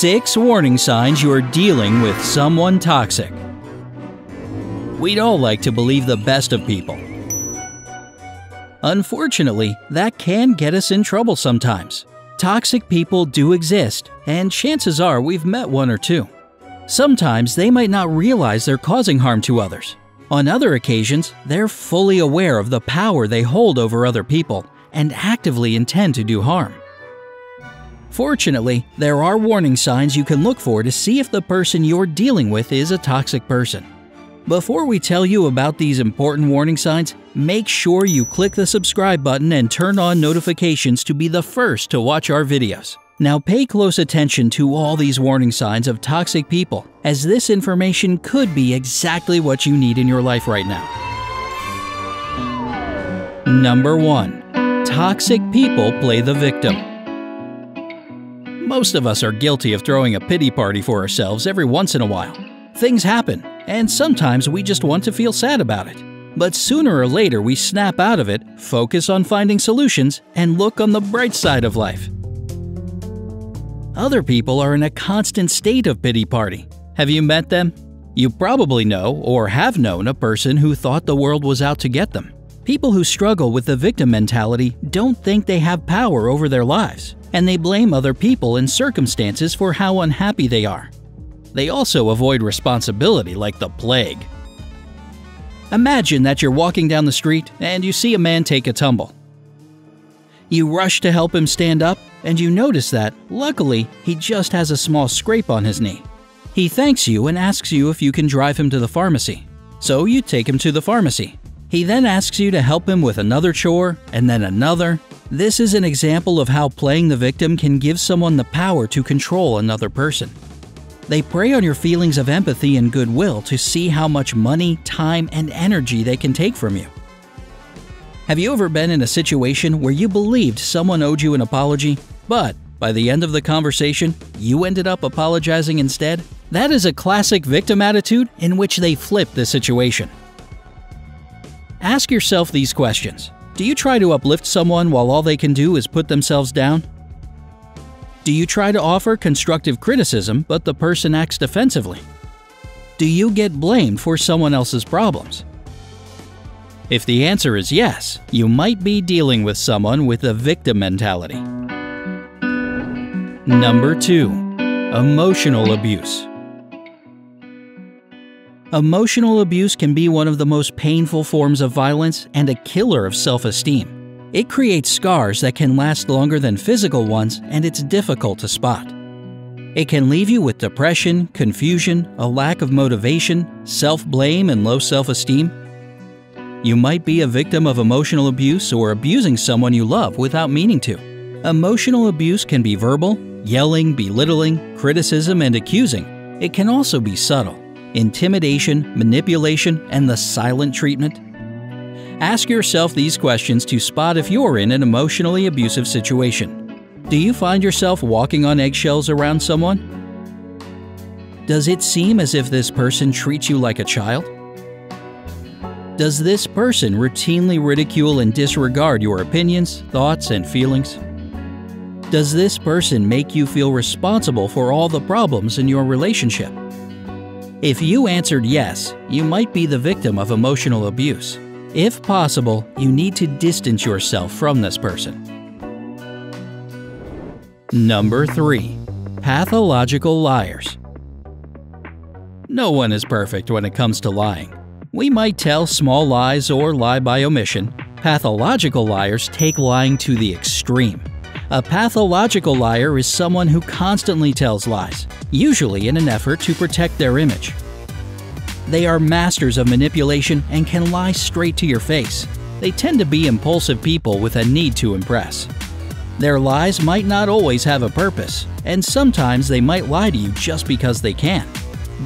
6 warning signs you're dealing with someone toxic. We'd all like to believe the best of people. Unfortunately, that can get us in trouble sometimes. Toxic people do exist, and chances are we've met one or two. Sometimes they might not realize they're causing harm to others. On other occasions, they're fully aware of the power they hold over other people and actively intend to do harm. Fortunately, there are warning signs you can look for to see if the person you're dealing with is a toxic person. Before we tell you about these important warning signs, make sure you click the subscribe button and turn on notifications to be the first to watch our videos. Now pay close attention to all these warning signs of toxic people, as this information could be exactly what you need in your life right now. Number 1. Toxic people play the victim. Most of us are guilty of throwing a pity party for ourselves every once in a while. Things happen, and sometimes we just want to feel sad about it. But sooner or later we snap out of it, focus on finding solutions, and look on the bright side of life. Other people are in a constant state of pity party. Have you met them? You probably know or have known a person who thought the world was out to get them. People who struggle with the victim mentality don't think they have power over their lives, and they blame other people and circumstances for how unhappy they are. They also avoid responsibility like the plague. Imagine that you're walking down the street and you see a man take a tumble. You rush to help him stand up, and you notice that, luckily, he just has a small scrape on his knee. He thanks you and asks you if you can drive him to the pharmacy. So you take him to the pharmacy. He then asks you to help him with another chore, and then another. This is an example of how playing the victim can give someone the power to control another person. They prey on your feelings of empathy and goodwill to see how much money, time, and energy they can take from you. Have you ever been in a situation where you believed someone owed you an apology, but by the end of the conversation, you ended up apologizing instead? That is a classic victim attitude in which they flip the situation. Ask yourself these questions. Do you try to uplift someone while all they can do is put themselves down? Do you try to offer constructive criticism, but the person acts defensively? Do you get blamed for someone else's problems? If the answer is yes, you might be dealing with someone with a victim mentality. Number 2. Emotional abuse. Emotional abuse can be one of the most painful forms of violence and a killer of self-esteem. It creates scars that can last longer than physical ones, and it's difficult to spot. It can leave you with depression, confusion, a lack of motivation, self-blame, and low self-esteem. You might be a victim of emotional abuse or abusing someone you love without meaning to. Emotional abuse can be verbal, yelling, belittling, criticism, and accusing. It can also be subtle. Intimidation, manipulation, and the silent treatment. Ask yourself these questions to spot if you're in an emotionally abusive situation. Do you find yourself walking on eggshells around someone? Does it seem as if this person treats you like a child? Does this person routinely ridicule and disregard your opinions, thoughts, and feelings? Does this person make you feel responsible for all the problems in your relationship? If you answered yes, you might be the victim of emotional abuse. If possible, you need to distance yourself from this person. Number 3. Pathological liars. No one is perfect when it comes to lying. We might tell small lies or lie by omission. Pathological liars take lying to the extreme. A pathological liar is someone who constantly tells lies, usually in an effort to protect their image. They are masters of manipulation and can lie straight to your face. They tend to be impulsive people with a need to impress. Their lies might not always have a purpose, and sometimes they might lie to you just because they can.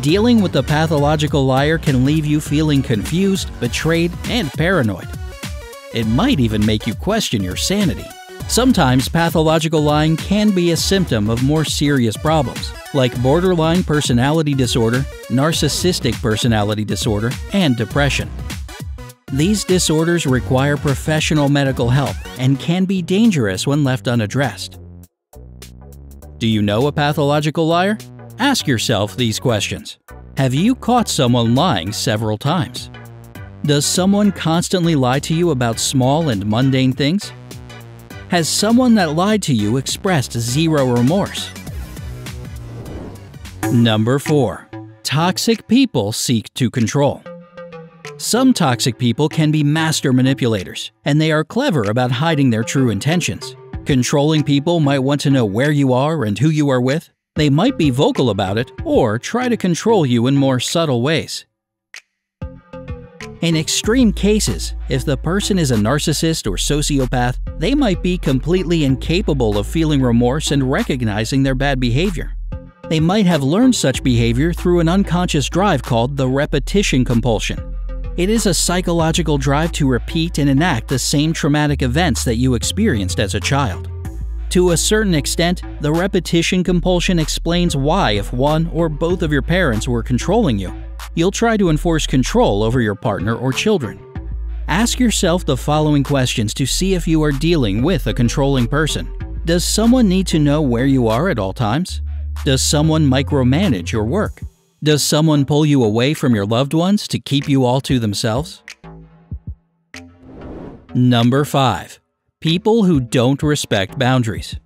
Dealing with the pathological liar can leave you feeling confused, betrayed, and paranoid. It might even make you question your sanity. Sometimes pathological lying can be a symptom of more serious problems, like borderline personality disorder, narcissistic personality disorder, and depression. These disorders require professional medical help and can be dangerous when left unaddressed. Do you know a pathological liar? Ask yourself these questions. Have you caught someone lying several times? Does someone constantly lie to you about small and mundane things? Has someone that lied to you expressed zero remorse? Number 4. Toxic people seek to control. Some toxic people can be master manipulators, and they are clever about hiding their true intentions. Controlling people might want to know where you are and who you are with. They might be vocal about it or try to control you in more subtle ways. In extreme cases, if the person is a narcissist or sociopath, they might be completely incapable of feeling remorse and recognizing their bad behavior. They might have learned such behavior through an unconscious drive called the repetition compulsion. It is a psychological drive to repeat and enact the same traumatic events that you experienced as a child. To a certain extent, the repetition compulsion explains why, if one or both of your parents were controlling you, you'll try to enforce control over your partner or children. Ask yourself the following questions to see if you are dealing with a controlling person. Does someone need to know where you are at all times? Does someone micromanage your work? Does someone pull you away from your loved ones to keep you all to themselves? Number 5. People who don't respect boundaries.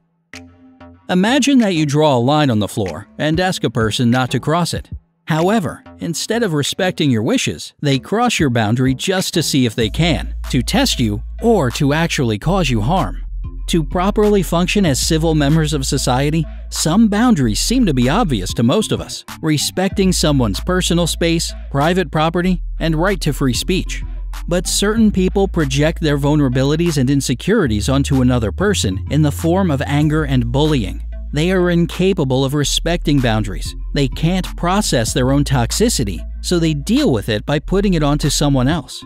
Imagine that you draw a line on the floor and ask a person not to cross it. However, instead of respecting your wishes, they cross your boundary just to see if they can, to test you, or to actually cause you harm. To properly function as civil members of society, some boundaries seem to be obvious to most of us, respecting someone's personal space, private property, and right to free speech. But certain people project their vulnerabilities and insecurities onto another person in the form of anger and bullying. They are incapable of respecting boundaries. They can't process their own toxicity, so they deal with it by putting it onto someone else.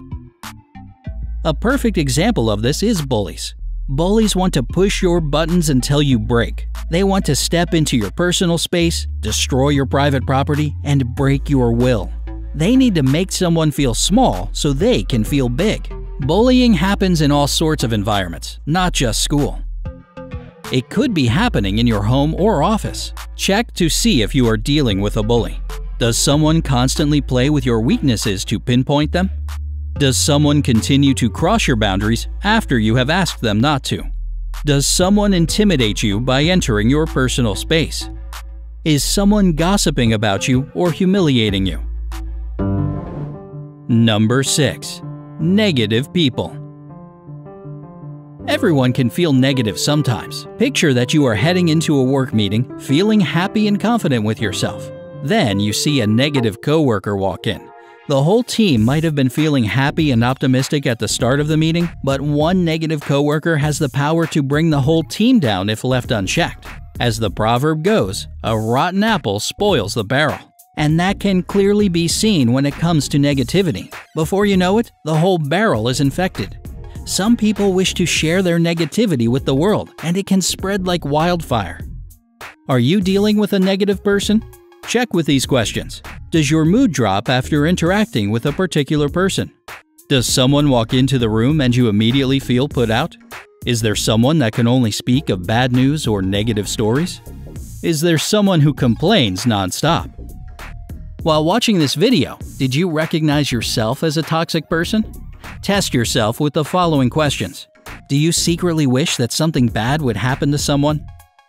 A perfect example of this is bullies. Bullies want to push your buttons until you break. They want to step into your personal space, destroy your private property, and break your will. They need to make someone feel small so they can feel big. Bullying happens in all sorts of environments, not just school. It could be happening in your home or office. Check to see if you are dealing with a bully. Does someone constantly play with your weaknesses to pinpoint them? Does someone continue to cross your boundaries after you have asked them not to? Does someone intimidate you by entering your personal space? Is someone gossiping about you or humiliating you? Number 6. Negative people. Everyone can feel negative sometimes. Picture that you are heading into a work meeting, feeling happy and confident with yourself. Then you see a negative coworker walk in. The whole team might have been feeling happy and optimistic at the start of the meeting, but one negative coworker has the power to bring the whole team down if left unchecked. As the proverb goes, a rotten apple spoils the barrel. And that can clearly be seen when it comes to negativity. Before you know it, the whole barrel is infected. Some people wish to share their negativity with the world, and it can spread like wildfire. Are you dealing with a negative person? Check with these questions. Does your mood drop after interacting with a particular person? Does someone walk into the room and you immediately feel put out? Is there someone that can only speak of bad news or negative stories? Is there someone who complains nonstop? While watching this video, did you recognize yourself as a toxic person? Test yourself with the following questions. Do you secretly wish that something bad would happen to someone?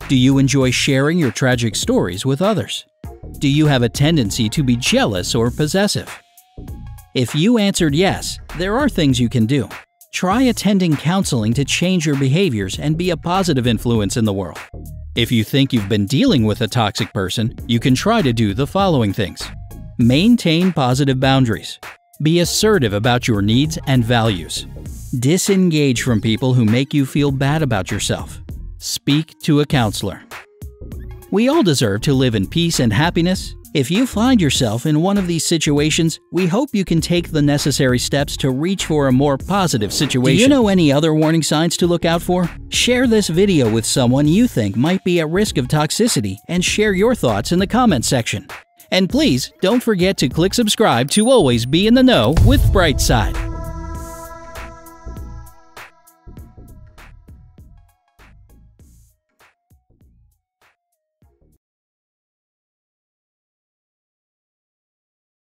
Do you enjoy sharing your tragic stories with others? Do you have a tendency to be jealous or possessive? If you answered yes, there are things you can do. Try attending counseling to change your behaviors and be a positive influence in the world. If you think you've been dealing with a toxic person, you can try to do the following things. Maintain positive boundaries. Be assertive about your needs and values. Disengage from people who make you feel bad about yourself. Speak to a counselor. We all deserve to live in peace and happiness. If you find yourself in one of these situations, we hope you can take the necessary steps to reach for a more positive situation. Do you know any other warning signs to look out for? Share this video with someone you think might be at risk of toxicity and share your thoughts in the comments section. And please, don't forget to click subscribe to always be in the know with Brightside.